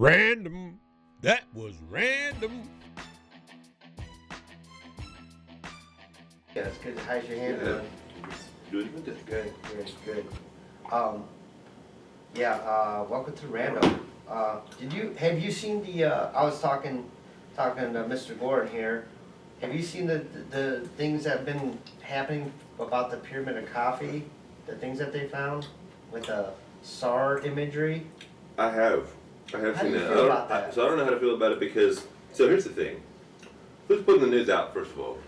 Random. That was random. Yeah, it's good. How's your hand doing? Good. Good. Welcome to Random. Have you seen the, I was talking to Mr. Gordon here. Have you seen the things that have been happening about the Pyramid of Khafre? The things that they found with the SAR imagery? I have How seen do you that. feel about that? So I don't know how to feel about it because, so here's the thing. Who's putting the news out, first of all?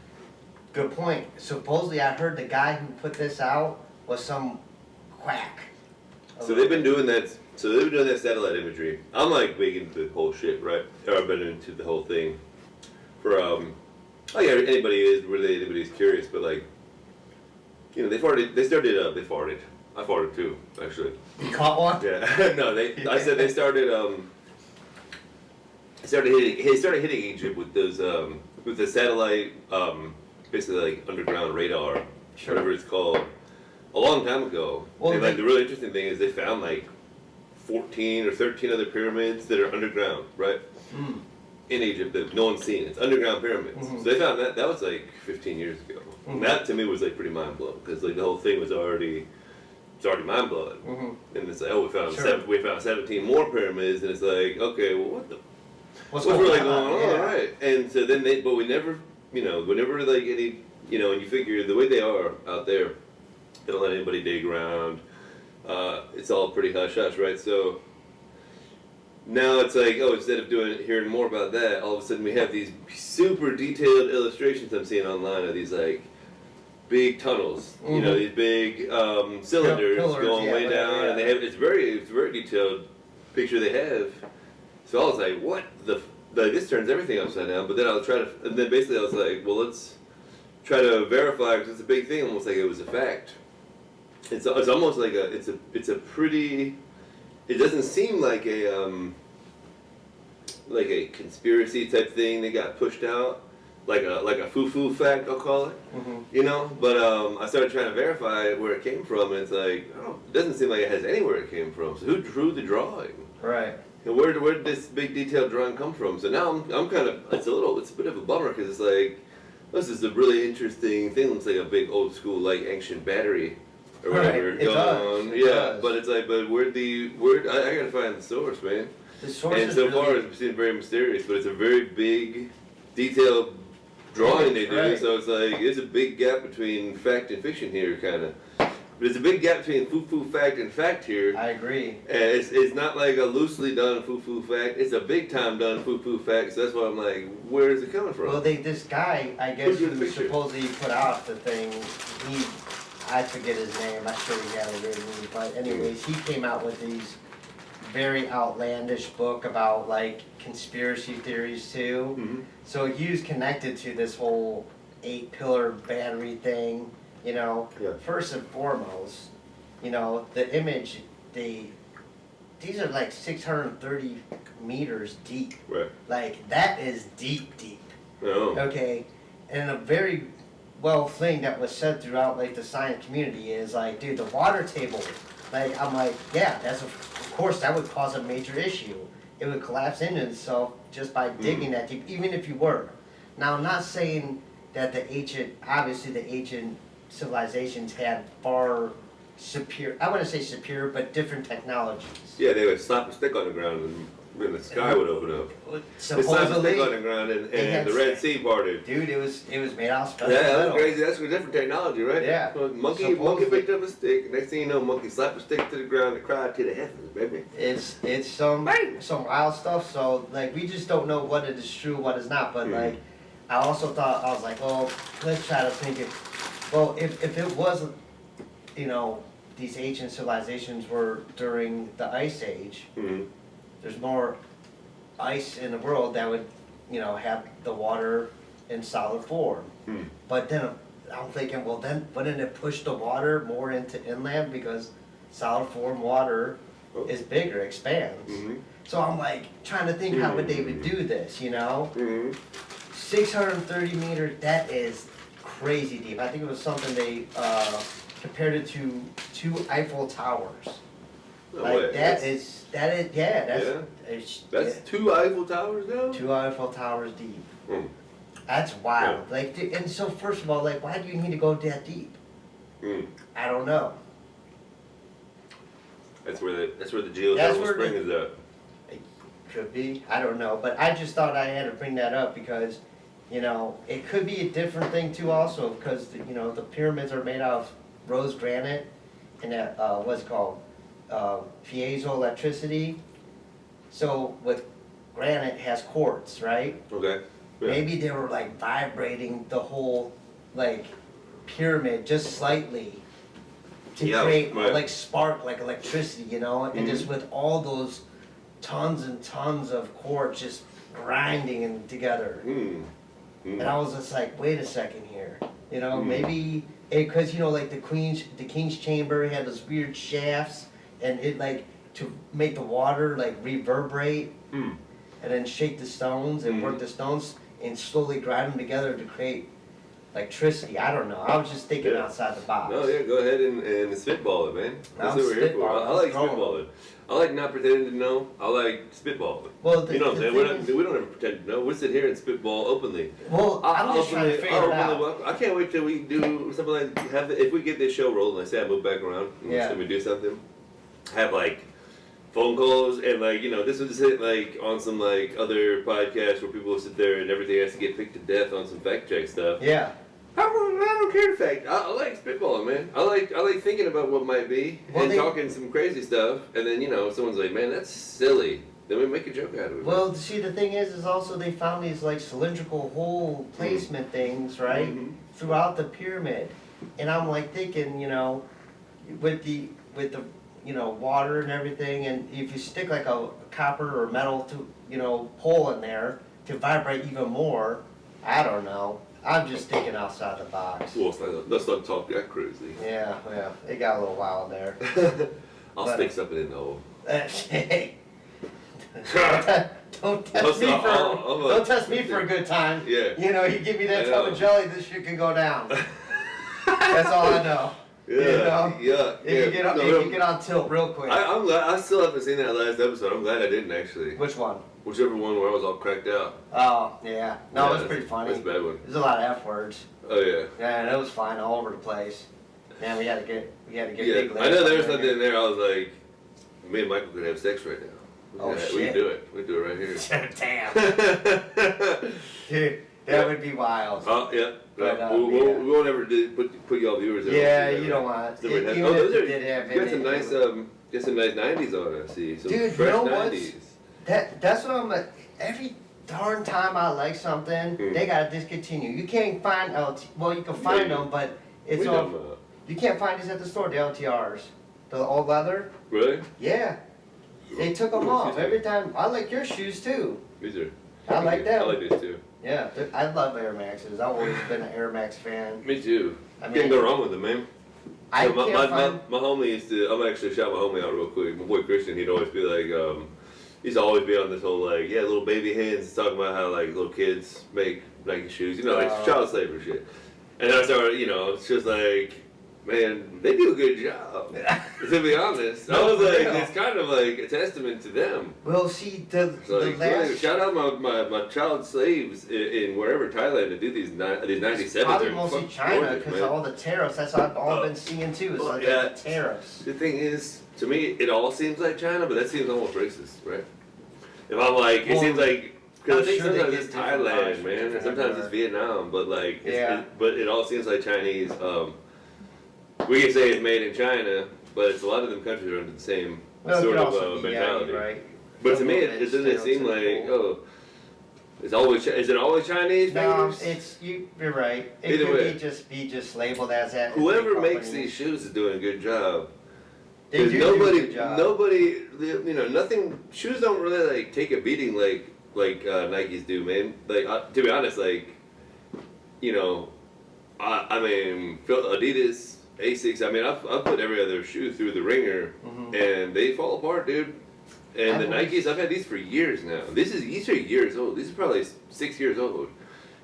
Good point. Supposedly I heard the guy who put this out was some quack. So they've been doing that, satellite imagery. I'm like big into the whole shit, right? Or I've been into the whole thing for, anybody's curious, but like, you know, I farted too, actually. You caught one? Yeah, no, I said they started hitting Egypt with those, with the satellite, basically like underground radar, whatever it's called, a long time ago. Well, and like the really interesting thing is they found like 14 or 13 other pyramids that are underground, right? Mm. In Egypt that no one's seen. It's underground pyramids. Mm-hmm. So they found that was like 15 years ago. Mm-hmm. And that to me was like pretty mind blowing because like the whole thing was already mind blowing. Mm-hmm. And it's like, oh, we found 17 more pyramids, and it's like, okay, well, what's really going on, yeah. right? And so then we never, whenever like any, and you figure the way they are out there, they don't let anybody dig around. It's all pretty hush hush, right? So now it's like, oh, instead of hearing more about that, all of a sudden we have these super detailed illustrations I'm seeing online of these like big tunnels, Mm-hmm. These big cylinders going way down, yeah. and they have it's very detailed picture they have. So I was like, what this turns everything upside down. But then basically I was like, well, let's try to verify because it's a big thing, almost like it was a fact. It's almost like it's a pretty. It doesn't seem like a conspiracy type thing that got pushed out, like a foo-foo fact, I'll call it. Mm-hmm. But I started trying to verify where it came from, and it's like, oh, it doesn't seem like it has anywhere it came from. So who drew the drawing? Right. And where did this big detailed drawing come from? So now I'm kind of it's a bit of a bummer because it's like this is a really interesting thing. It looks like a big old school like ancient battery. Or whatever, Right. It does. But it's like, but I gotta find the source, man. The source and is so really, far it's been very mysterious, but it's a very big, detailed drawing they do. Right. So it's like there's a big gap between fact and fiction here, kind of. But there's a big gap between foo-foo fact and fact here. I agree. And it's not like a loosely done foo-foo fact. It's a big time done foo-foo fact. So that's why I'm like, where is it coming from? Well, this guy, I guess, Who drew the who picture? supposedly put out the thing, I forget his name, I'm sure he had a weird name, but anyways, he came out with these very outlandish book about like conspiracy theories too. Mm-hmm. So he was connected to this whole 8-pillar battery thing, Yeah. First and foremost, the image, these are like 630 meters deep. Right. Like that is deep. Oh. Okay, and a very thing that was said throughout like the science community is like, dude, the water table, like I'm like, yeah, of course that would cause a major issue. It would collapse into itself just by digging that deep, even if you were. Now I'm not saying that the ancient civilizations had far superior, I wouldn't say superior, but different technologies. Yeah, they would slap a stick on the ground and the sky would open up. They slapped a Supposedly, stick on the ground and the Red Sea parted. dude, it was made out of special Yeah, that's metal. crazy. That's a different technology, right? Yeah. So monkey picked up a stick. Next thing you know, monkey slapped a stick to the ground and cried to the heavens, baby. It's some wild stuff. So like we just don't know what is true, what is not. But like I also thought I was like, oh, let's try to think it. Well, if it was, these ancient civilizations were during the Ice Age. Mm-hmm. There's more ice in the world that would, have the water in solid form. Mm. But then I'm thinking, well, then wouldn't it push the water more into inland because solid form water is bigger, expands. Mm-hmm. So I'm like trying to think how would they would do this, Mm-hmm. 630 meters, that is crazy deep. I think it was something they compared it to 2 Eiffel Towers. No Like way. that is That's 2 Eiffel Towers now? 2 Eiffel Towers deep. Mm. That's wild. Like, and so first of all, like, why do you need to go that deep? Mm. I don't know. That's where the geothermal spring is at. It could be. I don't know. But I just thought I had to bring that up because, you know, it could be a different thing too also because, you know, the pyramids are made out of rose granite and that, what's it called? Piezoelectricity. So with granite it has quartz, right? Okay. Yeah. Maybe they were like vibrating the whole like pyramid just slightly to create like spark, like electricity, you know, and just with all those tons and tons of quartz just grinding together. And I was just like, wait a second here, you know, maybe because you know, like the king's chamber had those weird shafts, and it like to make the water like reverberate, and then shake the stones and work the stones and slowly grind them together to create electricity. I don't know. I was just thinking outside the box. No, yeah, go ahead and spitball it, man. That's what we're here for. I like spitballing. I like not pretending to know. I like spitballing. Well, you know what I'm saying? We don't ever pretend to know. We sit here and spitball openly. Well, I'm just trying to figure it out. I can't wait till we do something like if we get this show rolling. Like say I move back around and we do something. Have like phone calls and like, you know, this was hit like on some like other podcasts where people sit there and everything has to get picked to death on some fact check stuff. Yeah. I don't care to fact. I like spitballing, man. I like thinking about what might be and talking some crazy stuff, and then, you know, someone's like, man, that's silly. Then we make a joke out of it. Well, see, the thing is also they found these like cylindrical hole placement things, right, throughout the pyramid, and I'm like thinking, you know, with the you know, water and everything, and if you stick like a copper or metal to, you know, pole in there to vibrate even more, I don't know. I'm just thinking outside the box. Well, let's not talk that crazy. Yeah, it got a little wild there. I'll stick something in the hole. Hey. Don't test me for a good time. Yeah. You know, you give me that tub of jelly, this shit can go down. That's all I know. Yeah, you know? If you get on tilt real quick. I'm glad. I still haven't seen that last episode. I'm glad I didn't actually. Which one? Whichever one where I was all cracked out. Oh, yeah. No, it was pretty funny. That's a bad one. There's a lot of F words. Oh, yeah. Yeah, and it was fine all over the place. Man, we had to get big lips. I know there was something in there. I was like, me and Michael could have sex right now. We can do it. We can do it right here. Damn. Dude, that would be wild. Oh, yeah. But, we won't ever put y'all viewers in. Yeah, you don't want to. Even if it did have got some nice, got some nice 90s on it, I see. Some dude, fresh you know 90s. That's what I'm like. Every darn time I like something, they gotta discontinue. You can't find well, you can find them, but it's all. You can't find these at the store. The LTRs, the all leather. Really? Yeah. They took them off every time. I like your shoes too. These are. I like them. I like these too. Yeah, I love Air Maxes. I've always been an Air Max fan. Me too. I mean, can't go wrong with them, man. I so can't find. My homie used to. I'm actually shout my homie out real quick. My boy Christian, he'd always be like, he used to always be on this whole like, yeah, little baby hands, talking about how like little kids make Nike shoes, you know, like child slavery shit. And I started, you know, it's just like, man, they do a good job. To be honest, I was like, it's kind of like a testament to them. Well, see, the last shout out my child slaves in wherever Thailand to do these 97s. Probably mostly China because of all the tariffs. That's what I've all been seeing too. Is like the tariffs. The thing is, to me, it all seems like China, but that seems almost racist, right? If I'm like, it seems like. Because I think sometimes it's Thailand, man, and sometimes it's Vietnam, but like, but it all seems like Chinese. We can say it's made in China, but it's a lot of them countries are under the same sort of mentality. Right. But to me, it doesn't seem like is it always Chinese? No, you're right. It could be just labeled as that. Whoever makes these shoes is doing a good job. They do nobody, a good job. Nobody, you know, nothing. Shoes don't really like take a beating like Nikes do, man. Like to be honest, like, you know, I mean, Adidas. Asics, I mean, I've put every other shoe through the ringer, and they fall apart, dude. And the Nikes, I've had these for years now. These are years old. These are probably 6 years old.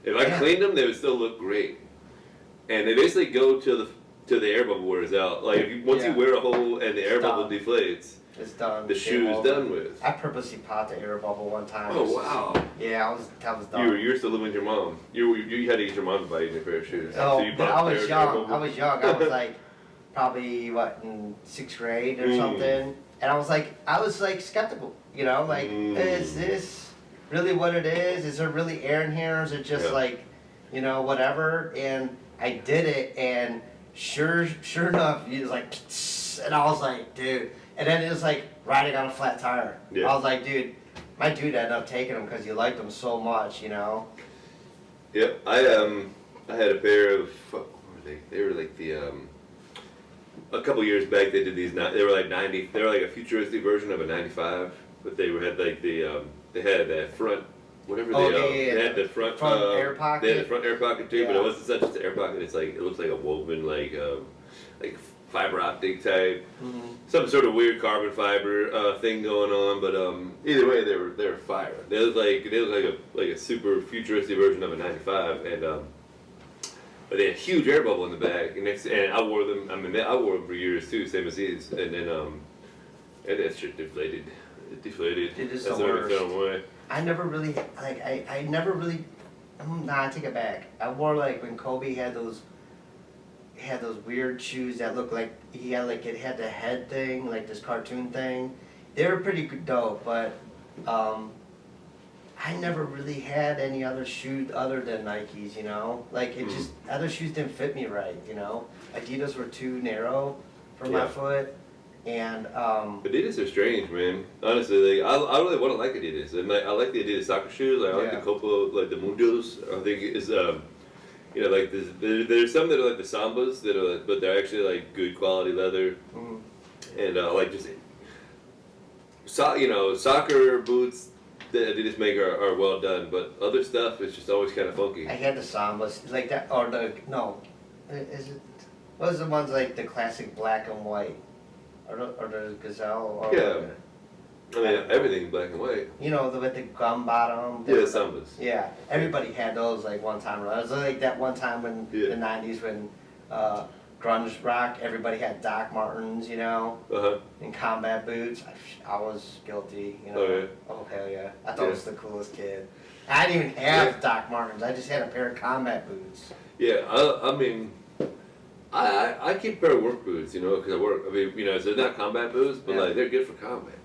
If I cleaned them, they would still look great. And they basically go till the air bubble wears out. Like once you wear a hole and the air bubble deflates, It's done. The shoe's done with. I purposely popped the air bubble one time. Oh wow. Yeah, that was dumb. You're still living with your mom. You had to get your mom to buy you a pair of shoes. Oh, so you but I was young. I was like probably in 6th grade or something, and I was like skeptical. You know, like is this really what it is? Is there really air in here? Or is it just like, you know, whatever? And I did it, and sure enough, he was like, and I was like, dude. And then it was like riding on a flat tire. Yeah. I was like, dude, my dude ended up taking them because he liked them so much, you know. Yep, I had a pair of what were they? They were like the a couple years back they did these. They were like 90. They were like a futuristic version of a 95, but they had like the they had that front. Whatever they had the front air pocket. They had the front air pocket too, but it wasn't such as the air pocket. It's like it looks like a woven like fiber optic type, some sort of weird carbon fiber thing going on. But either way, they were fire. They look like a super futuristic version of a 95, and but they had a huge air bubble in the back. And I wore them. I mean, I wore them for years too, same as these. And then and that shit deflated. It deflated. It is That's the the worst. away. I never really I never really. Nah, I take it back. I wore like when Kobe had those weird shoes that looked like it had the head thing, like this cartoon thing. They were pretty dope, but I never really had any other shoes other than Nikes, you know? Like it just other shoes didn't fit me right, you know? Adidas were too narrow for my foot, and Adidas are strange, man. Honestly, like I really want to like Adidas, and I like the Adidas soccer shoes. Like, I like the Copa, like the Mundials. I think is you know, like there's some that are like the Sambas that are, but they're actually like good quality leather, and like just soccer boots that Adidas make are well done, but other stuff is just always kind of funky. I had the Sambas like that, or is it? What was the ones like the classic black and white, or the Gazelle? Or I mean, everything black and white. You know, with the gum bottom. Yeah, the Sambas. Yeah, everybody had those like one time or another. It was like that one time in the 90s when grunge rock, everybody had Doc Martens, you know, and combat boots. I was guilty, you know. Oh hell yeah. I thought I was the coolest kid. I didn't even have Doc Martens. I just had a pair of combat boots. Yeah, I mean, I keep a pair of work boots, you know, because I work. I mean, you know, so they're not combat boots, but like they're good for combat.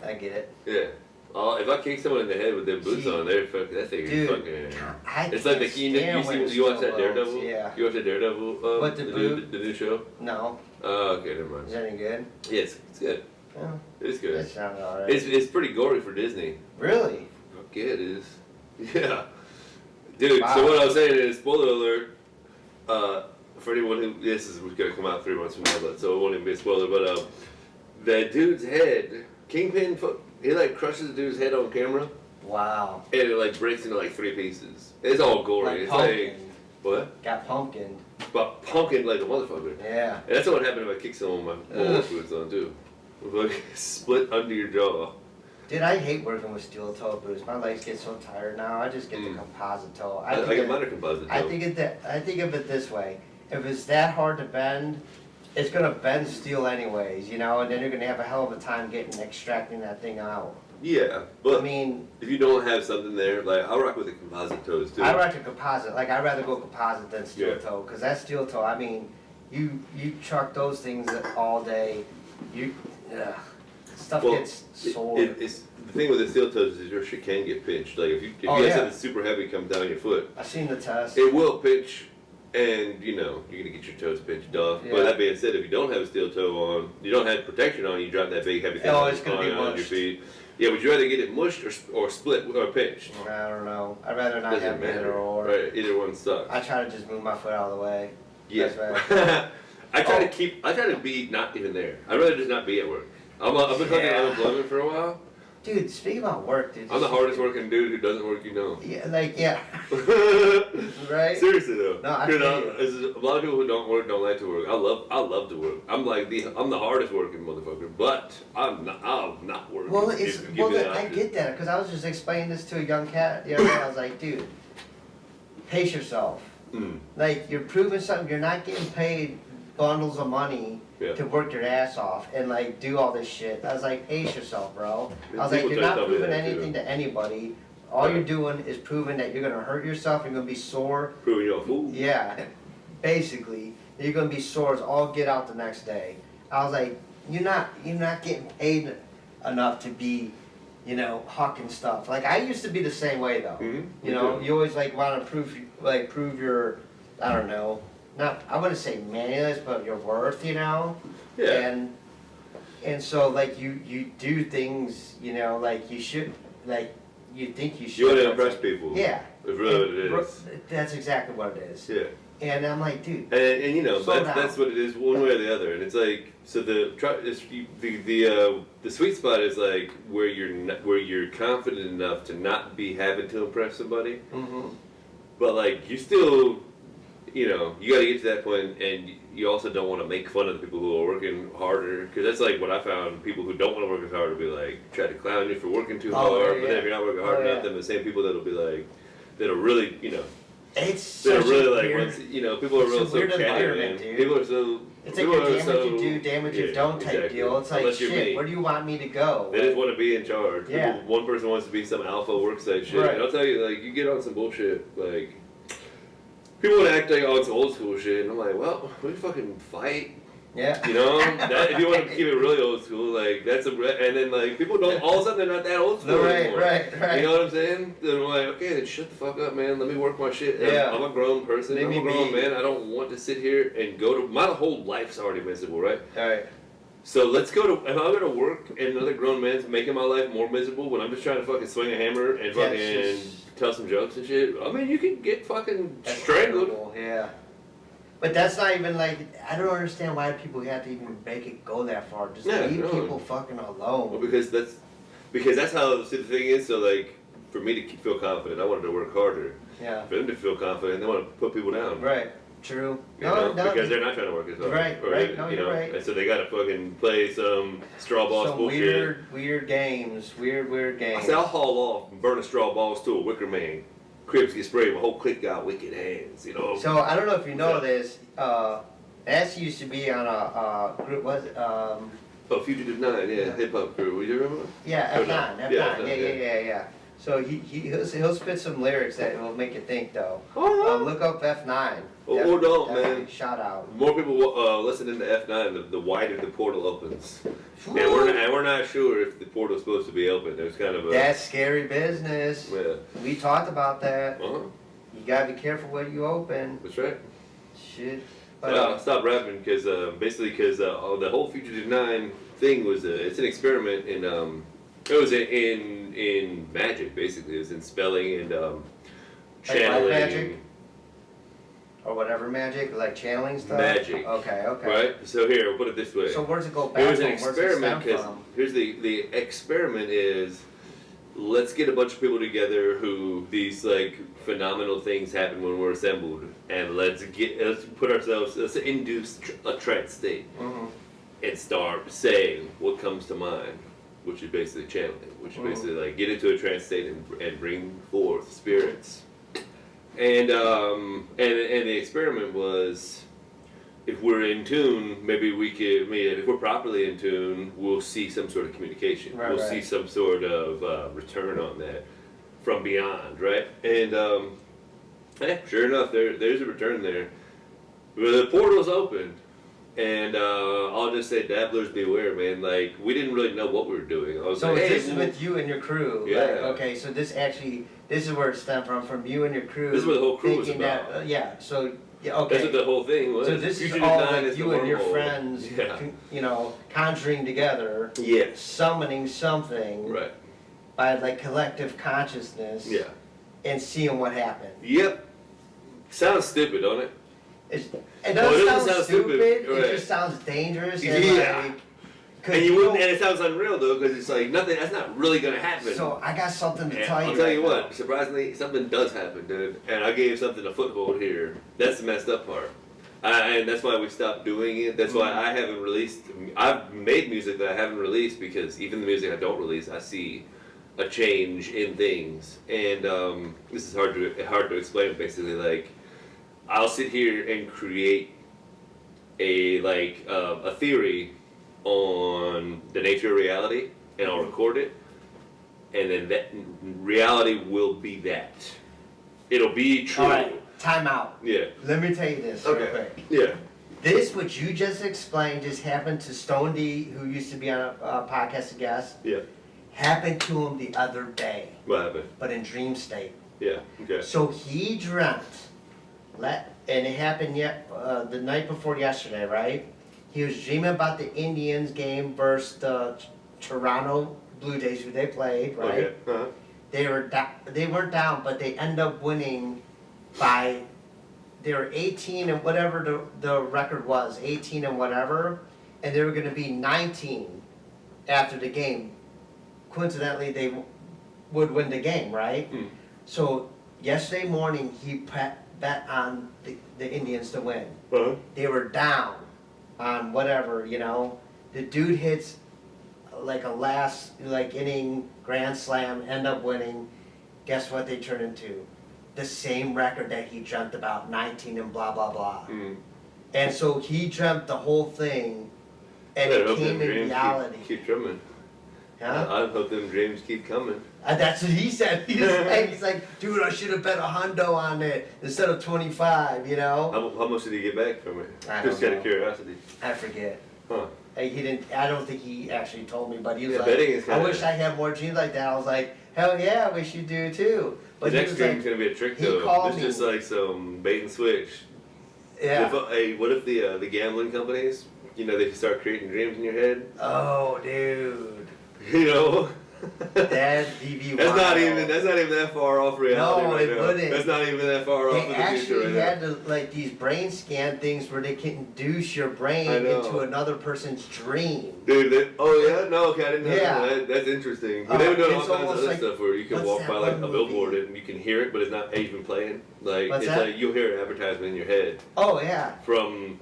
I get it. Yeah. If I kick someone in the head with them boots on, they're fucking. That thing is fucking. It's like you watch that Daredevil. Yeah. You watch that Daredevil? What the new show? No. Oh, okay, never mind. Is that any good? Yes, it's good. Yeah. It's good. That sounds alright. It's pretty gory for Disney. Really? Fuck yeah, it is. Yeah. Dude, so what I was saying is, spoiler alert, for anyone who, this is going to come out 3 months from now, but so it won't even be a spoiler, but that dude's head, Kingpin, he like crushes the dude's head on camera. Wow. And it like breaks into like 3 pieces. It's all gory. Like it's pumpkin. like, what? Got pumpkined. But pumpkin like a motherfucker. Yeah. And that's what happened if I kick someone with my work boots on too. Like split under your jaw. Dude, I hate working with steel toe boots. My legs get so tired now. I just get the composite toe. I get mine a composite toe. I think of it this way. If it's that hard to bend, it's gonna bend steel anyways, you know, and then you're gonna have a hell of a time extracting that thing out. Yeah, but I mean, if you don't have something there, like I rock with the composite toes too. I rock a composite. Like I'd rather go composite than steel toe, because that steel toe, I mean, you chuck those things all day, stuff gets sore. It's the thing with the steel toes is your shit can get pinched. Like if you have something super heavy come down your foot, I've seen the test. it will pinch. And, you know, you're going to get your toes pinched off. Yeah. But that being said, if you don't have a steel toe on, you don't have protection on, you drop that big heavy thing it's gonna be on your mushed. feet. Yeah, would you rather get it mushed or split or pinched? I don't know. I'd rather not Doesn't have matter. either or. Right, either one sucks. I try to just move my foot out of the way. Yeah. That's right. I try to be not even there. I'd rather just not be at work. I've been fucking unemployment for a while. Dude, speaking about work, dude. I'm the hardest working dude who doesn't work, you know. Yeah. Right? Seriously though, No, I dude, feel you. a lot of people who don't work don't like to work. I love to work. I'm the hardest working motherfucker, but I'm not working. Well, I I get that, because I was just explaining this to a young cat the other day. I was like, dude, pace yourself. Like, you're proving something. You're not getting paid bundles of money Yeah. to work your ass off and like do all this shit. I was like, pace yourself, bro. I was like, People you're try to not tell me proving that, too. anything to anybody. All Right. you're doing is proving that you're gonna hurt yourself. You're gonna be sore. Proving you're a fool. Yeah, basically, you're gonna be sore as all get out the next day. I was like, you're not getting paid enough to be, you know, hawking stuff. Like I used to be the same way though. Mhm, You me know, too. you always like want to prove your, I don't know, not I wouldn't say manliness, but your worth. You know. Yeah. And so like you do things, you know, like you should, like you think you should. You want to but it's impress like- people. Yeah. That's really what it is. That's exactly what it is. Yeah. And I'm like, dude. And you know, Slow that's down. what it is, one way or the other. And it's like, so the sweet spot is like where you're confident enough to not be having to impress somebody, Mm-hmm. but like you still, you know, you got to get to that point, and you also don't want to make fun of the people who are working harder, because that's like what I found. People who don't want to work as hard will be like try to clown you for working too Oh, hard, yeah, but then yeah. if you're not working hard Oh, enough, yeah. then the same people that'll be like, that'll really, you know. It's They're such really a like, weird, once, you know, people are it's real a so weird catty, environment, man. dude. People are so. it's like people a are damage so, you do, damage you yeah, don't type exactly. deal. It's like, Unless you're shit, me. where do you want me to go? They just want to be in charge. Yeah. People, one person wants to be some alpha worksite shit. Right. And I'll tell you, like, you get on some bullshit, like, people want to act like, oh, it's old school shit. And I'm like, well, we fucking fight. Yeah. You know? That, if you want to keep it really old school, like, that's a. And then, like, people don't, all of a sudden, they're not that old school No, right, anymore. right. You know what I'm saying? Then I'm like, okay, then shut the fuck up, man. Let me work my shit. Yeah. I'm a grown person. Let I'm me a grown be. man. I don't want to sit here and go to. My whole life's already miserable, right? Alright. So let's go to. If I'm gonna work and another grown man's making my life more miserable when I'm just trying to fucking swing a hammer and Yeah, fucking it's just- tell some jokes and shit. I mean, you can get fucking That's strangled. terrible, yeah. But that's not even like, I don't understand why people have to even make it go that far. Just Yeah, leave no. people fucking alone. Well, because that's how. See, the thing is, so like for me to feel confident, I wanted to work harder. Yeah. For them to feel confident, they want to put people down. Right. True. You know, because they're not trying to work as hard. Right, or, right, no, you you're know, right. And so they gotta fucking play some straw balls some bullshit. weird games. Weird I games. said, I'll haul off and burn a straw balls to a wicker man. Cribs get sprayed, my whole clique got wicked hands, you know. So I don't know if you know Yeah. this. That used to be on a group. Was it? Oh, Fugitive 9, yeah, hip hop crew. You remember? Yeah, Oh, F9. no. F9. Yeah, Yeah, yeah. So he'll spit some lyrics that will make you think though. Oh, Look up F9. Oh, hold on, Definitely man. Shout out. more people listening to F9, the wider the portal opens. And we're not sure if the portal's supposed to be open. There's kind of a. That's scary business. Yeah. We talked about that. Uh-huh. You gotta be careful what you open. That's right. Shit. But But I'll stop rapping because the whole Fugitive 9 thing was it's an experiment in it was in magic basically. It was in spelling and black channeling. magic? Or whatever magic, like channeling stuff. Magic. Okay. Right. So here, we'll put it this way. So where's it go back It was an from? Where's it experiment stem because from? here's the experiment is let's get a bunch of people together who these like phenomenal things happen when we're assembled, and let's induce a trance state Mm-hmm. and start saying what comes to mind, which is basically channeling, which is basically like get into a trance state and bring forth spirits. And the experiment was, if we're in tune, maybe if we're properly in tune, we'll see some sort of communication. Right, we'll right. see some sort of return on that from beyond, right? And sure enough, there's a return there. Well, the portal's opened, and I'll just say, dabblers beware, man. Like, we didn't really know what we were doing. I was So like, hey, this is with you and your crew. Yeah. Like, okay, so this is where it stemmed from you and your crew. This is what the whole crew was thinking about. That, yeah. So yeah, okay. That's what the whole thing was. So this is Fugitive all 9 like is you the and your wormhole. friends, Yeah. conjuring together, Yes. summoning something Right. by like collective consciousness, Yeah. and seeing what happened. Yep. Sounds stupid, don't it? It Well, doesn't it sound doesn't sound stupid. stupid, right. It just sounds dangerous. And Yeah. like, 'cause And you wouldn't, don't- and it sounds unreal though, because it's like nothing. That's not really gonna happen. So I got something to And tell you. I'll tell right you now. what. Surprisingly, something does happen, dude. And I gave something a foothold here. That's the messed up part. And that's why we stopped doing it. That's why I haven't released. I've made music that I haven't released because even the music I don't release, I see a change in things. And this is hard to explain. Basically, like I'll sit here and create a theory on the nature of reality, and I'll record it, and then that reality will be that. It'll be true. All right, time out. Yeah. Let me tell you this real quick. Yeah. This, what you just explained, just happened to Stone D, who used to be on a podcast guest. Yeah. Happened to him the other day. What happened? But in dream state. Yeah. Okay. So he dreamt, and it happened the night before yesterday, right? He was dreaming about the Indians game versus the Toronto Blue Jays, who they played, right? Okay. Uh-huh. They weren't down, but they end up winning by. They were 18 and whatever the record was, 18 and whatever, and they were going to be 19 after the game. Coincidentally, they would win the game, right? Mm. So yesterday morning, he bet on the Indians to win. Uh-huh. They were down on whatever, The dude hits like a last inning grand slam, end up winning. Guess what they turn into? The same record that he dreamt about, 19 and blah blah blah. Mm. And so he dreamt the whole thing, and it came in reality. Keep drumming. Huh? I hope them dreams keep coming. That's what he said. He's like, dude, I should have bet $100 on it instead of 25. How much did he get back from it? I Just don't out know. of curiosity. I forget. Huh. He didn't. I don't think he actually told me, but he was Yeah, like, betting is I kinda- wish I had more dreams like that. I was like, hell yeah, we should do too. But The he next was dream's like, gonna be a trick he though. called It's me. just like some bait and switch. yeah. What if the gambling companies, they can start creating dreams in your head? Oh, dude. That's DV. not even that far off reality No, right it now. wouldn't. That's not even that far off They in the future actually right had now. to, these brain scan things where they can induce your brain I know. into another person's dream. Dude, okay, I didn't know Yeah. that. That's interesting. But they were doing all It's kinds of almost other like- stuff where you can what's walk that by one a billboard movie? and you can hear it, but it's not even playing. Like What's it's that? like you'll hear an advertisement in your head Oh, yeah. from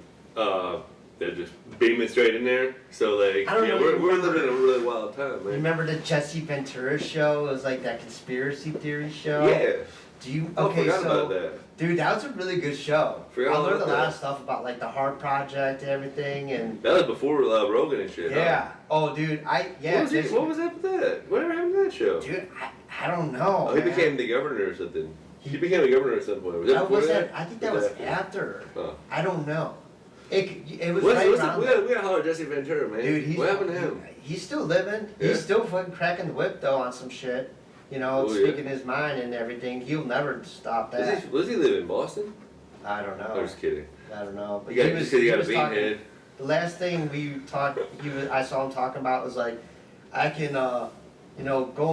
they're just beaming straight in there. So like I don't really we're remember. living in a really wild time, man. Remember the Jesse Ventura show? It was like that conspiracy theory show. Yeah. Do you? I Okay, forgot so about that. dude, that was a really good show. Forgot I learned a about lot that. of stuff about the Heart Project and everything, and That was before Rogan and shit. yeah. Huh? Oh, dude, What was up with that? Whatever happened to that show? Dude, I don't know. Oh, he man. became the governor or something. He became a governor at some point. Was that That before was that? I think that was after. Oh. I don't know. It was What's right we around. gotta holler at Jesse Ventura, man. Dude, what happened to him? He's still living. Yeah. He's still fucking cracking the whip though on some shit. Oh, speaking yeah. his mind and everything. He'll never stop that. Was he live in Boston? I don't know. I'm just kidding. I don't know. But You got, he was, you he got a was bean talking. head. The last thing we talked, I saw him talking about was like, I can, go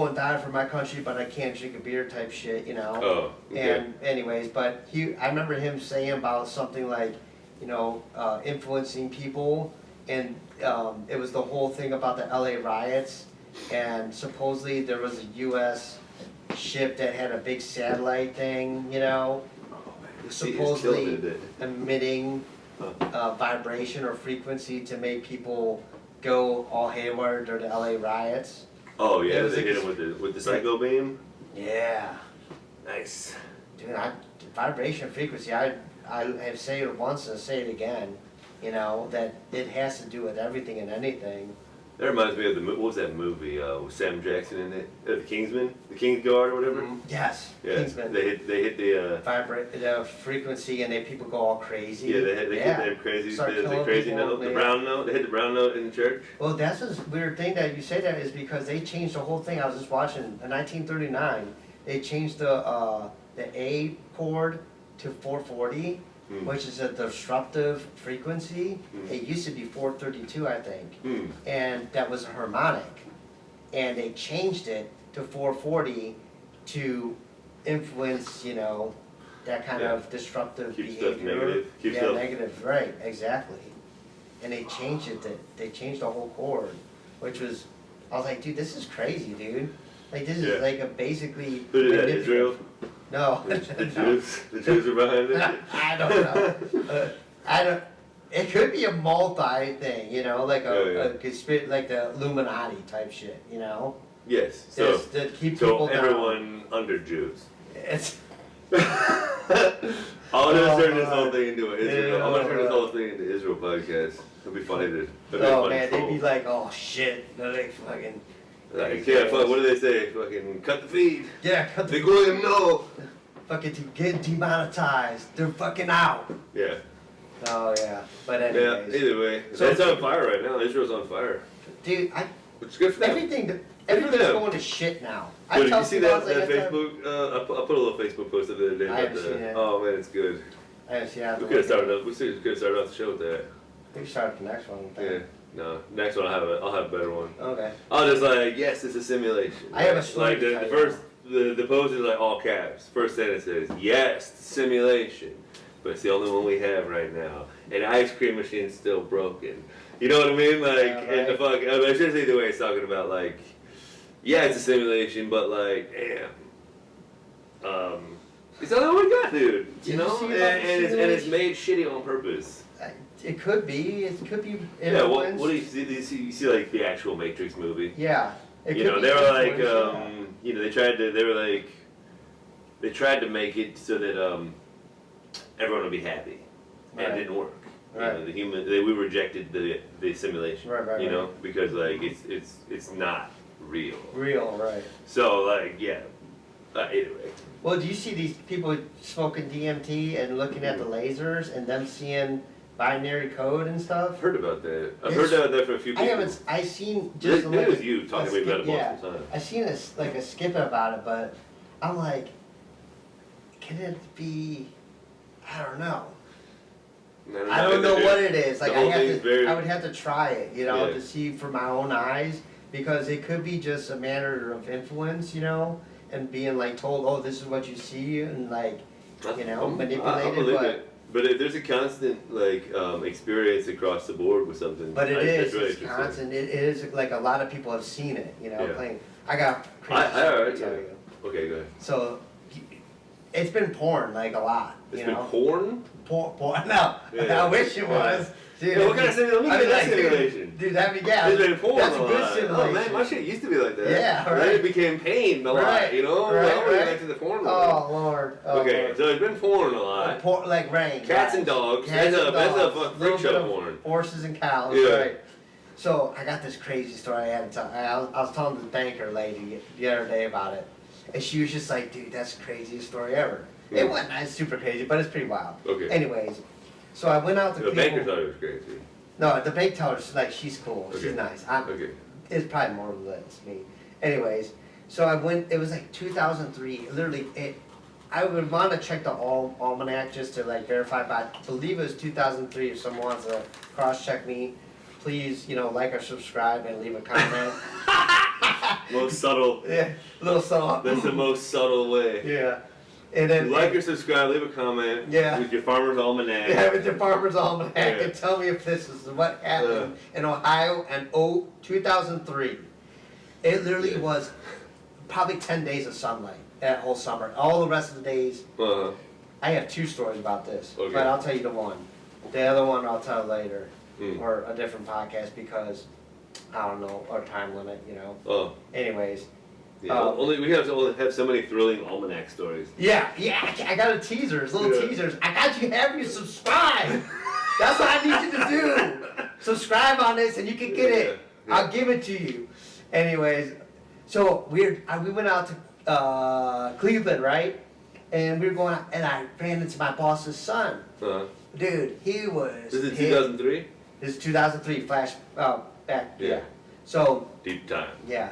and die for my country, but I can't drink a beer type shit, Oh, okay. And anyways, but I remember him saying about something like, influencing people, and it was the whole thing about the LA riots, and supposedly there was a U.S. ship that had a big satellite thing, supposedly emitting vibration or frequency to make people go all haywire during the LA riots. Oh yeah, It was they like hit him with the psycho beam. Yeah. Nice. Dude, vibration frequency, I have said it once and say it again, that it has to do with everything and anything. That reminds me of what was that movie with Sam Jackson in it? The Kingsman, the King's Guard or whatever. Yes, Yeah, Kingsman. they hit the. Vibrate the frequency and people go all crazy. Yeah, they hit that crazy, Start the killing crazy people, note, the yeah. brown note. They hit the brown note in the church. Well, that's a weird thing that you say that is because they changed the whole thing. I was just watching in 1939. They changed the A chord to 440, which is a disruptive frequency. It used to be 432, I think, and that was a harmonic, and they changed it to 440 to influence, that kind of disruptive Keep stuff behavior. negative. Keep yeah, stuff. negative, right? Exactly. And they changed it. They changed the whole chord, which was, I was like, dude, this is crazy, dude. Like this Yeah. is like a basically. Who did that? manipulative- Israel. No. The No. Jews. The Jews are behind it. I don't know. I don't. It could be a multi thing, like a conspiracy, like the Illuminati type shit, Yes. So Just to keep people so down. everyone under Jews. It's I'm gonna turn this whole thing into an Israel. I'm gonna turn this whole thing into Israel podcast. It'll be funny to. Oh man, they'd be like, oh shit, they're like fucking. Like, yeah, fuck, what do they say? Fucking cut the feed. Yeah, cut the Big William, no. Fucking to get demonetized. They're fucking out. Yeah. Oh yeah, but anyways. Yeah. Either way, So it's on fire right now. Israel's on fire. Dude, Which is good for them. everything's them. going to shit now. Dude, did tell you see people, that, I was like, that Facebook? I put a little Facebook post the other day I about haven't seen it. Oh man, it's good. I haven't seen it. We could have started off. We could have started off the show with that. We can start the next one. Yeah. No. Next one I'll have a better one. Okay. I'll just like, yes, it's a simulation. I have a story Like to the tell you. first, the post is like all caps. First sentence is, yes, simulation, but it's the only one we have right now. And ice cream machine's still broken. You know what I mean? Like, Yeah, and the right. fuck. I mean, essentially the way it's talking about like, yeah, it's a simulation, but like, damn. It's the only one we got, dude. Did You you know, see and about the it's made shitty on purpose. It could be. It could be. Yeah, what influenced. do you see? You see like the actual Matrix movie? Yeah. It You could know, be they were like, influenced, you know, they tried to make it so that everyone would be happy, and Right. it didn't work. Right. You know, we rejected the simulation. Right, you know, because like it's not real. Real, right. So like yeah, anyway. Well, do you see these people smoking DMT and looking at the lasers and them seeing binary code and stuff? I've heard about that. I've It's- heard about that from a few I people. haven't. I seen This just was you talking a to me about it skip- multiple times. I seen a skip about it, but I'm like, can it be? I don't know. I don't know what it is. Like The whole I thing's very- would have to try it, you know, Yeah. to see for my own eyes, because it could be just a matter of influence, you know, and being like told, oh, this is what you see, and like, you know, I manipulated. believe But it. But if there's a constant like experience across the board with something, but it it's is. really It's interesting. constant. It is like a lot of people have seen it, you know, Yeah. playing. I got crazy I shit to already tell yeah. you. Okay, go ahead. So it's been porn like a lot. It's You been know, porn. porn. No, Yeah. I wish it was. Dude, Yeah, what kind of simulation? Let me I get mean, that like, simulation. Dude, that'd be yeah. It's been porn That's a a good lot. simulation. Oh man, my shit used to be like that. Yeah, Then right. it became pain a lot. Right, You know, right, I went right. back to the porn. Oh Lord. Oh, Okay, Lord. so it's been porn a lot. Like rain. Cats and guys. dogs. Cats That's a- and that's a dogs. fuck Little freak show bit of porn. Horses and cows. Yeah. Right. So I got this crazy story I had to tell. I was telling the banker lady the other day about it, and she was just like, "Dude, that's the craziest story ever." Yeah. It wasn't super crazy, but it's pretty wild. Okay. Anyways, so I went out to The people. banker thought it was crazy. No, the bank teller's like she's cool. Okay. She's nice. I'm, Okay. It's probably more than that's me. Anyways, so I went. It was like 2003. Literally, I would want to check the almanac just to like verify, but I believe it was 2003. If someone wants to cross-check me, please, you know, like or subscribe and leave a comment. Most subtle. Yeah, a little subtle. That's the most subtle way. Yeah, and then Like or subscribe, leave a comment. Yeah. With your farmer's almanac. yeah, with your farmer's almanac Yeah. and tell me if this is what happened in Ohio in 2003. It literally Yeah. was probably 10 days of sunlight that whole summer. All the rest of the days, Uh-huh. I have two stories about this, Okay. but I'll tell you the one. The other one I'll tell later, Hmm. or a different podcast because I don't know, or time limit, you know. Oh. Anyways, Yeah. Only we have to only have so many thrilling almanac stories. yeah, I got a teasers, little Yeah. teasers. I got you, have you subscribe. That's what I need you to do. Subscribe on this and you can get it. Yeah. I'll give it to you. Anyways, so we went out to Cleveland, right? And we were going out, and I ran into my boss's son. Uh-huh. Dude, he was. This is hit. 2003? This is 2003 flash back. Yeah. So Deep time. yeah,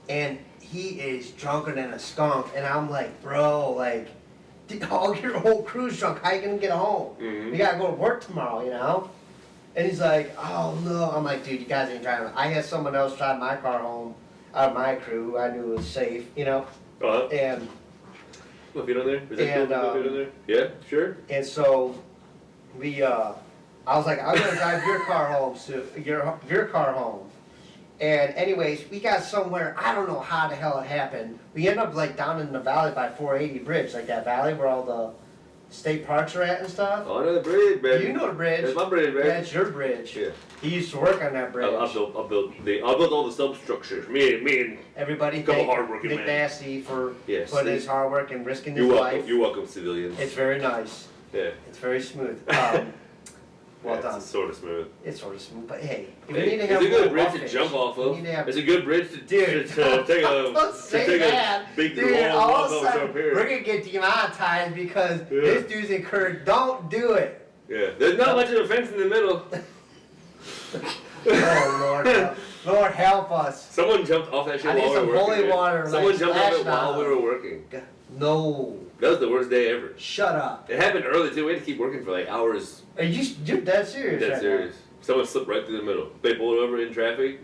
and he is drunker than a skunk, and I'm like, bro, like, all your whole crew's drunk. How you gonna get home? Mhm. We gotta go to work tomorrow, you know. And he's like, oh no. I'm like, dude, you guys ain't driving. I had someone else drive my car home out of my crew. I knew it was safe, you know. Uh-huh. And My feet on there? Is that And, cool? My feet on there? Yeah, sure. so we I was like, I'm gonna drive your car home, your car home. And anyways, we got somewhere, I don't know how the hell it happened. We ended up like down in the valley by 480 Bridge, like that valley where all the state parks are at and stuff. Oh, I know the bridge, baby. You know the bridge. That's my bridge, baby. That's your bridge. Yeah. He used to work on that bridge. I built all the substructures. Me and Everybody Couple thank hardworking Nick men. Nasty for Yes. putting his hard work and risking his you're life. welcome. You're welcome, civilians. It's very nice. Yeah. It's very smooth. Well done. It's sort of smooth. It's sort of smooth, but hey, if Hey, you need to have it's a good more bridge to roughage, jump off you of. need to have- It's a good bridge to, Dude, to take a don't say that. big Dude, long all walk of a over sudden, up here. we're gonna get demonetized because this dude's incurred. Don't do it. Yeah, there's not much of a fence in the middle. Oh Lord, help. Lord help us. Someone jumped off that shit I need while we some were working. holy dude. water, Someone like, jumped off it splashing while on we them. were working. No, That was the worst day ever. shut up. It happened early too. We had to keep working for like hours. Are you're dead serious? Dead right serious. Someone slipped right through the middle. They pulled over in traffic,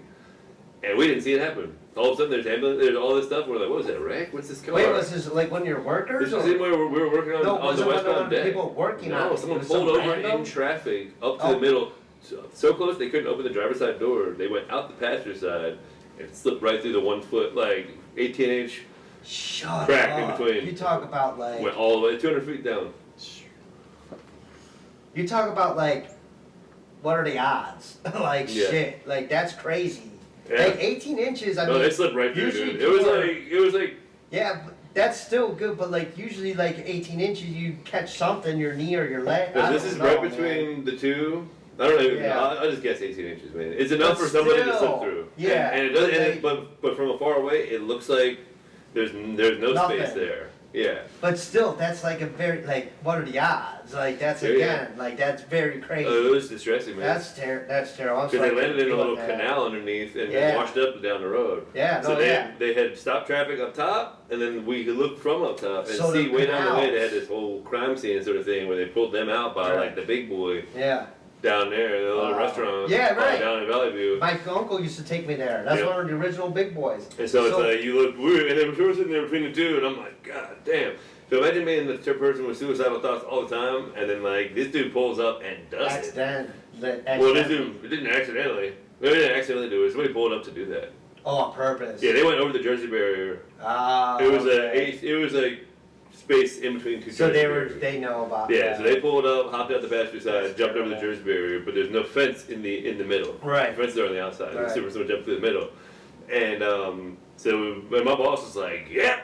and we didn't see it happen. All of a sudden, there's ambulance. There's all this stuff. We're like, what was that, wreck? What's this now? car? Wait, was this like one of your workers? This was in where we were working on, No, on the wasn't one westbound of the deck. people working on No, it. someone It was pulled some over random? in traffic up to Oh. the middle, so close they couldn't open the driver's side door. They went out the passenger side and slipped right through the 1 foot, like 18-inch, Shut crack up. in between. You talk about like. went all the way 200 feet down. You talk about like. What are the odds? Like Yeah. shit. Like that's crazy. Yeah. Like 18 inches. I No, mean. they slipped right through, usually dude. It was people are- like, Yeah, but that's still good. But like usually like 18 inches, you catch something, your knee or your leg. I this don't is know, right man. between the two. I don't know. Yeah. I'll just guess 18 inches, man. It's enough But for somebody to slip still, through. yeah, And it does. but they- But from afar away, it looks like there's no Nothing. space there. Yeah. But still, that's like a very like. What are the odds? Like that's Yeah, again like that's very crazy. It was distressing, man. That's terrible. I'm Because sorry they landed in a to little feel that. canal underneath and Yeah. washed up and down the road. Yeah, So no, they, yeah. they had stopped traffic up top, and then we could look from up top and So see the way down the way they canals- had this whole crime scene sort of thing where they pulled them out by Right. like the big boy Yeah. down there, the little restaurant Yeah, right. down in Valley View. My uncle used to take me there. That's Yeah. one of the original big boys. And so it's like you look, and then we were sitting there between the two, and I'm like, God damn. So imagine being the person with suicidal thoughts all the time, and then like this dude pulls up and does it. accident. Well, this dude didn't accidentally. They didn't accidentally do it. Somebody pulled up to do that. Oh, on purpose. Yeah, they went over the Jersey barrier. Ah. It was okay. it was a space in between two. So Jersey barriers. they know about. Yeah, that. so they pulled up, hopped out the passenger side, That's jumped over the terrible. Jersey barrier, but there's no fence in the middle. Right. The fence is on the outside. Right. So someone jumped through the middle, and so my boss was like, "Yeah,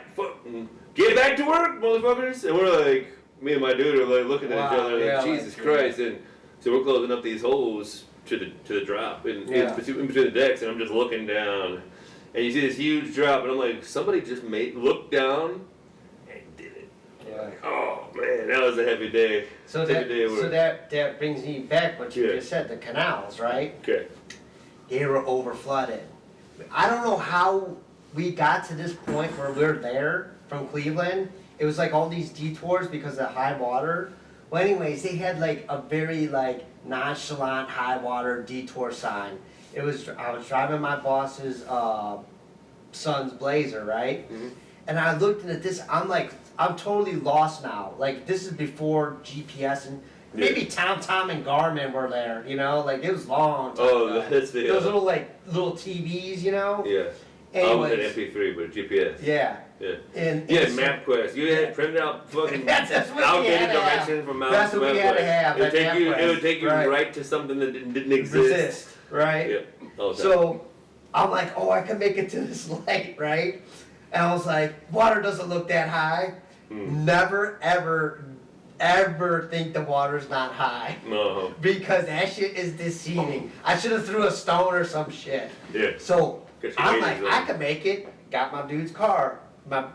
get back to work, motherfuckers!" And we're like, me and my dude are like looking at each Wow, other, like, yeah, Jesus like, Christ, and so we're closing up these holes to the drop in between the decks, and I'm just looking down, and you see this huge drop, and I'm like, somebody just looked down and did it. Yeah. Like, oh man, that was a heavy day. So Heavy day of work. that brings me back what you Yeah. just said. The canals, right? Okay. They were over flooded. I don't know how we got to this point where we're there from Cleveland. It was like all these detours because of high water. Well, anyways, they had like a very like nonchalant high water detour sign. I was driving my boss's son's Blazer, right? Mhm. And I looked at this. I'm totally lost now. Like this is before GPS and maybe Tom and Garmin were there. You know, like it was long. Time Oh, ago. that's the Those little TVs, you know. yeah. I was at Anyways, MP3, but GPS. yeah. Yeah. And You had it's- MapQuest. You had printed out fucking That's what we had outdated to have. directions from That's what MapQuest. we had to have, It would that take you. It MapQuest. would take you Right. right to something that didn't exist. resist, right? Yeah. All the time. So I'm like, oh, I can make it to this light, right? And I was like, water doesn't look that high. Never, ever think the water's not high. No. Because that shit is deceiving. I should have threw a stone or some shit. Yeah. So Get your I'm haters like, on. I can make it. Got my dude's car, my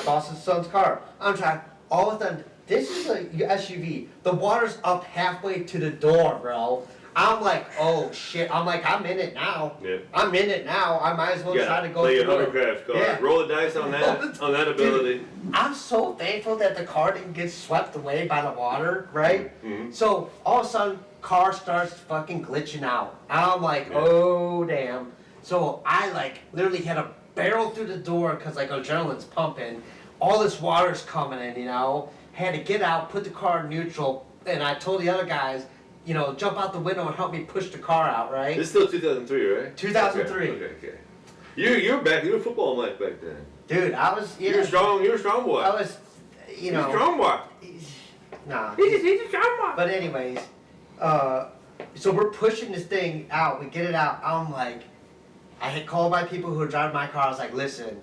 boss's son's car. I'm trying. All of a sudden, this is a SUV. The water's up halfway to the door, bro. I'm like, oh shit. I'm like, I'm in it now. Yeah. I'm in it now. I might as well try to go play your through it. hovercraft card. Yeah. Roll the dice on that ability. I'm so thankful that the car didn't get swept away by the water, right? Mhm. So all of a sudden, car starts fucking glitching out. I'm like, Yeah. oh damn. So I like literally had to barrel through the door because like adrenaline's pumping. All this water's coming in, you know. Had to get out, put the car in neutral, and I told the other guys, you know, jump out the window and help me push the car out, right? This is still 2003, right? 2003. Okay. You were a football Mike back then. Dude, I was, you You're know, a strong boy. I was, you know. You're a strong boy. Nah. He's a strong boy. But anyways, so we're pushing this thing out. We get it out. I'm like, I had called my people who were driving my car. I was like, listen,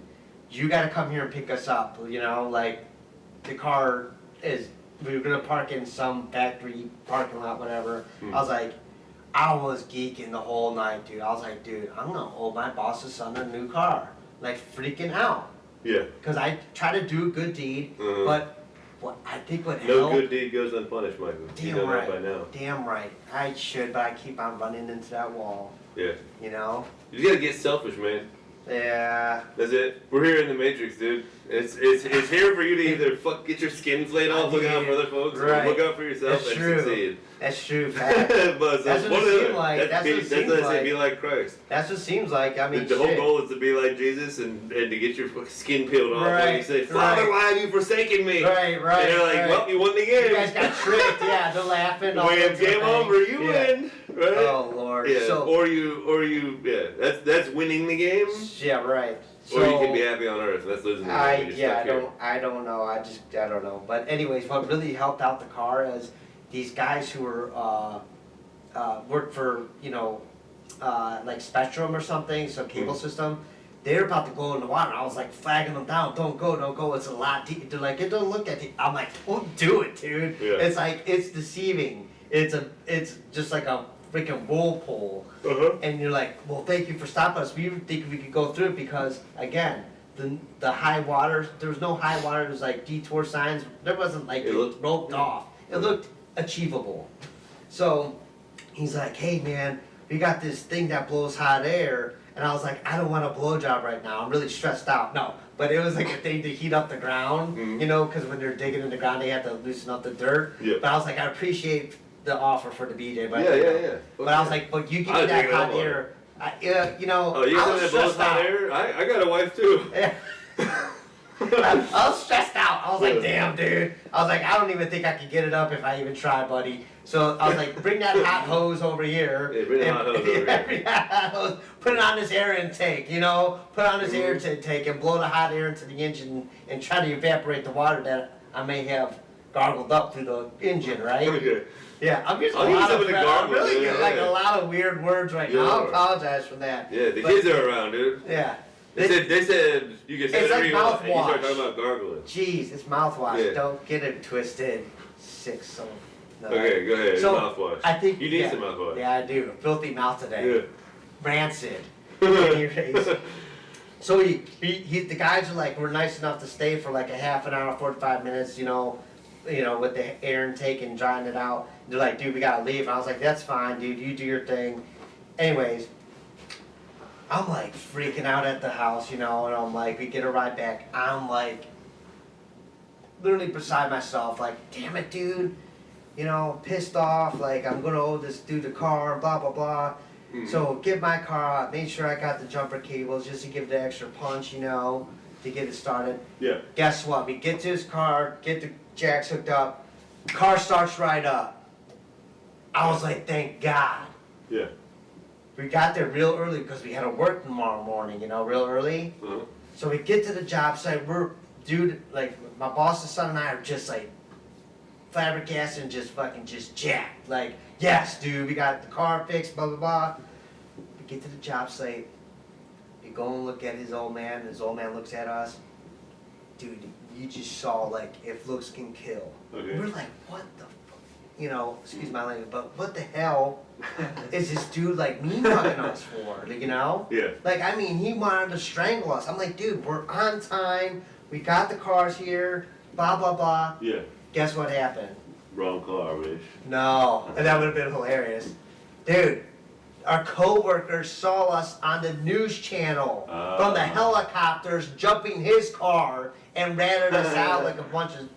you got to come here and pick us up. You know, like the car is we were gonna park in some factory parking lot, whatever. Hmm. I was like, I was geeking the whole night, dude. I was like, dude, I'm gonna owe my boss's son a new car. Like, freaking out. Yeah. Because I try to do a good deed, but I think what No helped... good deed goes unpunished, Michael. You know that by now. Damn right. I should, but I keep on running into that wall. Yeah. You know? You just gotta get selfish, man. Yeah. That's it. We're here in the Matrix, dude. It's here for you to either get your skin flayed off looking out for other folks, or look out for yourself and succeed. That's true, fact. But That's what it seems like. That's what it seems like. Be like Christ. That's what it seems like. I mean, the whole goal is to be like Jesus and to get your skin peeled off. When you say, Father, why have you forsaken me? Right. And they're like, well, you won the game. You guys got tricked. Yeah, they're laughing. When game over, you win. Right? Oh Lord. Yeah. So, or you. Yeah. That's winning the game. Yeah. Right. Or you can be happy on earth, and that's losing the game. I don't know. I don't know. But anyways, what really helped out the car is these guys who were worked for like Spectrum or something, some cable system. They're about to go in the water. I was like flagging them down. Don't go. It's a lot deep. They're like, don't look at it. I'm like, don't do it, dude. Yeah. It's like it's deceiving. It's just like a freaking whirlpool. And you're like, well, thank you for stopping us. We didn't think we could go through it because, again, the high water, there was no high water. There was like detour signs. There wasn't like it roped off. It looked achievable. So he's like, hey, man, we got this thing that blows hot air. And I was like, I don't want a blowjob right now. I'm really stressed out. No, but it was like a thing to heat up the ground, because when they're digging in the ground, they have to loosen up the dirt. Yep. But I was like, I appreciate the offer for the BJ, but yeah. But I was like, but you give me that hot air. Oh, you got that blows hot air? I got a wife too. Yeah. I was stressed out. I was like, damn, dude. I was like, I don't even think I could get it up if I even try, buddy. So I was like, bring that hot hose over here. Yeah, bring the hot hose over here. Bring that hot hose. Put it on this air intake, Put on this air intake and blow the hot air into the engine and try to evaporate the water that I may have gargled up through the engine, right? Okay. Yeah, I'm using I'll a lot use of I'm really good, like a lot of weird words right now. I apologize for that. Yeah, the kids are around, dude. Yeah. They said you can say It's whatever like you want, and you start mouthwash. talking about gargling. Jeez, it's mouthwash. Yeah. Don't get it twisted. No. Okay, go ahead. So, mouthwash. I think you need some mouthwash. Yeah, I do. Filthy mouth today. Yeah. Rancid. Anyways. So he the guys are like, we're nice enough to stay for like a half an hour, 45 minutes, with the air intake and drying it out. They're like, dude, we gotta leave. And I was like, that's fine, dude. You do your thing. Anyways, I'm like freaking out at the house, and I'm like, we get a ride back. I'm like, literally beside myself, like, damn it, dude. Pissed off, like, I'm gonna owe this dude a car, blah, blah, blah. So get my car out, made sure I got the jumper cables just to give it the extra punch, to get it started. Yeah. Guess what? We get to his car, get the jacks hooked up, car starts right up. I was like, thank God. Yeah. We got there real early because we had to work tomorrow morning, real early. So we get to the job site, my boss's son and I are just like flabbergasted and just jacked. Like, yes, dude, we got the car fixed, blah, blah, blah. We get to the job site, we go and look at his old man, and his old man looks at us. Dude, you just saw, like, if looks can kill. Okay. We're like, what the fuck? Excuse my language, but what the hell is this dude, like, mean-mugging us for, Yeah. Like, I mean, he wanted to strangle us. I'm like, dude, we're on time, we got the cars here, blah, blah, blah. Yeah. Guess what happened? Wrong car, Rich. No, and that would have been hilarious. Dude, our co-workers saw us on the news channel from the helicopters jumping his car and ratted us out like a bunch of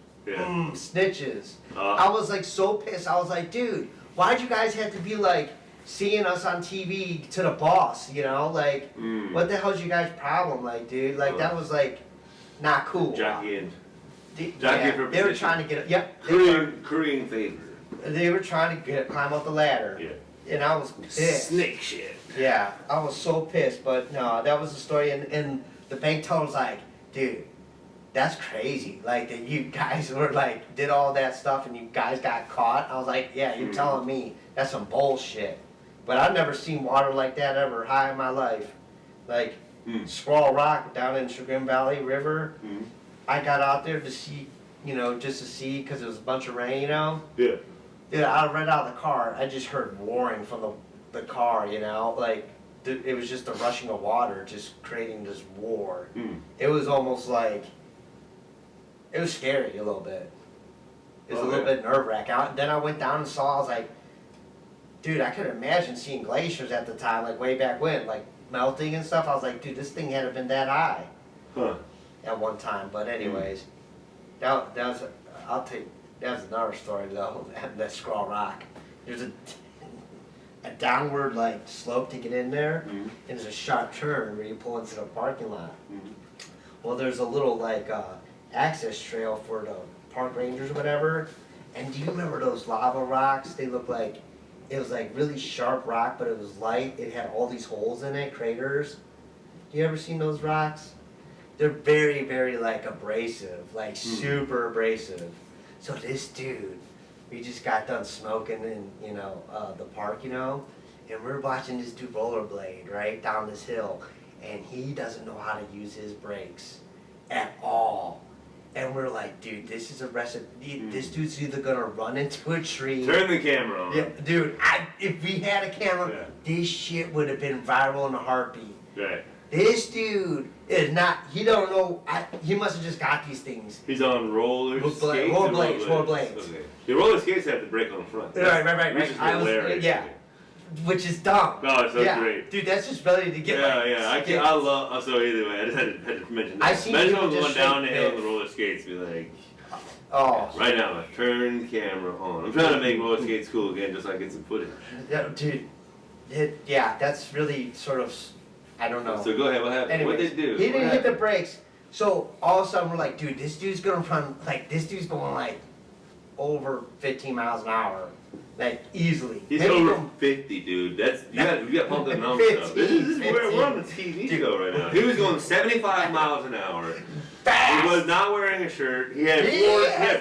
snitches. I was like so pissed. I was like, dude, why'd you guys have to be like seeing us on TV to the boss, Like, what the hell's you guys' problem? Like, dude, like that was like not cool. Jockey in. They were trying to get yep. Korean favor. They were trying to climb up the ladder. Yeah. And I was pissed. Snake shit. Yeah, I was so pissed. But no, that was the story. And the bank teller was like, dude, that's crazy. Like, that you guys were like, did all that stuff and you guys got caught. I was like, yeah, you're telling me that's some bullshit. But I've never seen water like that ever high in my life. Like, Squirrel Rock down in Chagrin Valley River. I got out there to see you know, just to see, because it was a bunch of rain, you know. Yeah. Dude, right out of the car, I just heard roaring from the car, you know, like, it was just the rushing of water, just creating this roar. It was almost like, it was scary a little bit. It was a little bit nerve-wracking. Then I went down and saw, I was like, dude, I could imagine seeing glaciers at the time, like way back when, like melting and stuff. I was like, dude, this thing hadn't been that high at one time. But anyways, that was another story though. That Scrawl Rock. There's a downward like slope to get in there, and there's a sharp turn where you pull into the parking lot. Well, there's a little like access trail for the park rangers or whatever. And do you remember those lava rocks? They look like, it was like really sharp rock, but it was light. It had all these holes in it, craters. You ever seen those rocks? They're very, very like abrasive, like super abrasive. So this dude, we just got done smoking in, you know, the park, you know, and we're watching this dude rollerblade right down this hill, and he doesn't know how to use his brakes at all. And we're like, dude, this is a recipe. This dude's either gonna run into a tree. Turn the camera on. Yeah, dude. If we had a camera, this shit would have been viral in a heartbeat. Right. This dude is not. He don't know. He must have just got these things. He's on roller skates. Rollerblades. Okay. The roller skates have the brake on the front. Right. Which is hilarious. Yeah. Which is dumb. Oh, it's so great. Dude, that's just ready to get. I love. So either way, I just had to mention that. I seen imagine people going just down the shake hill it. on the roller skates, be like, oh. right now, turn the camera on. I'm trying to make roller skates cool again, just so I get some footage. Yeah, dude. That's really sort of. I don't know. So go ahead. What happened? Anyways, What they do? He didn't hit the brakes. So all of a sudden we're like, dude, this dude's gonna run like this dude's going like over 15 miles an hour. Like easily. He's Maybe over from 50, dude. That's you got pumped up numbers stuff. We're on a TV show right now. He was going 75 miles an hour. fast. He was not wearing a shirt. He had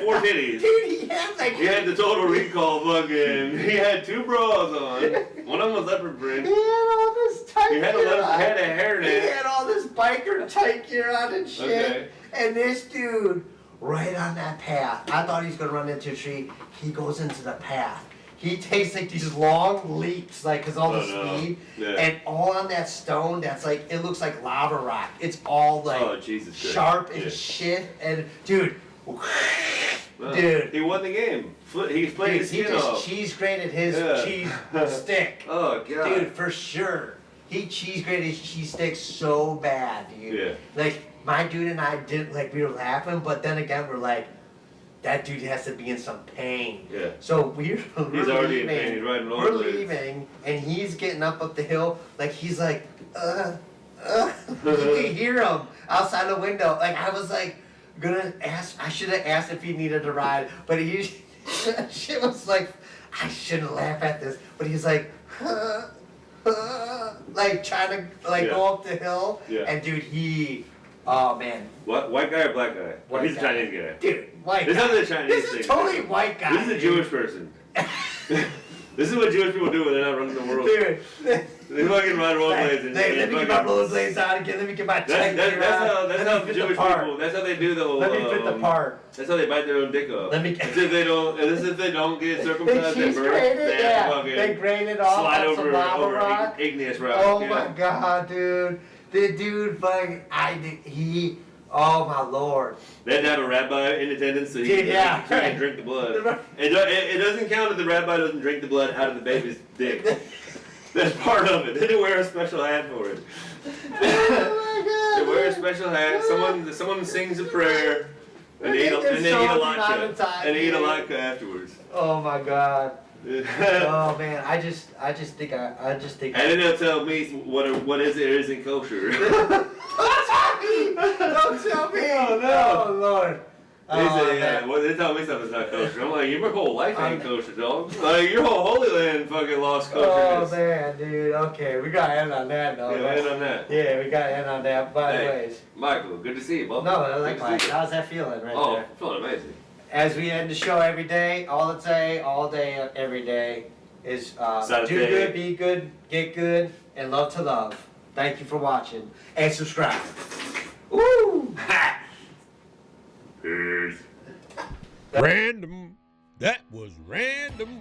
four titties. Dude, he had like. He had the Total Recall fucking. He had 2 bras on. One of them was leopard print. He had all this tight He had gear on. a hairnet. He had all this biker tight gear on and shit. Okay. And this dude, right on that path, I thought he was gonna run into a tree. He goes into the path. He takes like these long leaps, like, cause all the speed, and all on that stone. That's like, it looks like lava rock. It's all like sharp and shit. And dude, dude, he won the game. He's playing his skin off. He just cheese grated his cheese stick. Oh god, dude, for sure. He cheese grated his cheese stick so bad, dude. Yeah. Like my dude and I didn't like. We were laughing, but then again, we're like. That dude has to be in some pain. Yeah. So we're already leaving. in pain. He's riding We're rollerblades. leaving, and he's getting up the hill. Like he's like, You can hear him outside the window. Like I was like, gonna ask. I should have asked if he needed a ride, but he shit was like, I shouldn't laugh at this. But he's like, like trying to like go up the hill. Yeah. And dude, oh man. What? White guy or black guy? White He's guy. a Chinese guy. Dude, white This guy. is not the Chinese This thing. is totally white guy. This is a Jewish person. This is what Jewish people do when they're not running the world. Dude. They fucking ride rollerblades and Let me get my rollerblades out again. Let me get my check. That's how Jewish people. That's how they do the whole. Let me fit the part. That's how they bite their own dick off. Let me. As if they don't get circumcised They at birth. graded, have to They graded off. slide That's over some lava rock. igneous rock. Oh my god, dude. The dude fucking. Oh my lord. They had to have a rabbi in attendance so he can drink the blood. It doesn't count if the rabbi doesn't drink the blood out of the baby's dick. That's part of it. They didn't wear a special hat for it. Oh my god. They wear a special hat. Someone sings a prayer, and they eat a latke. And they eat a latke afterwards. Oh my god. Oh man, I just think. And then they'll tell me what is or isn't kosher. Don't tell me. Oh no. Oh lord. They tell me something's not kosher. I'm like, your whole life ain't kosher, dog. Like, your whole Holy Land fucking lost Oh kosherness. man, dude. Okay, we gotta end on that though. Yeah, end on that. Yeah, we gotta end on that. By the ways. Michael, good to see you, bub. No, I like Mike. How's that feeling right there? Feeling amazing. As we end the show every day, all day, every day is do good, be good, get good, and love to love. Thank you for watching and subscribe. Woo! Peace. Random. That was random.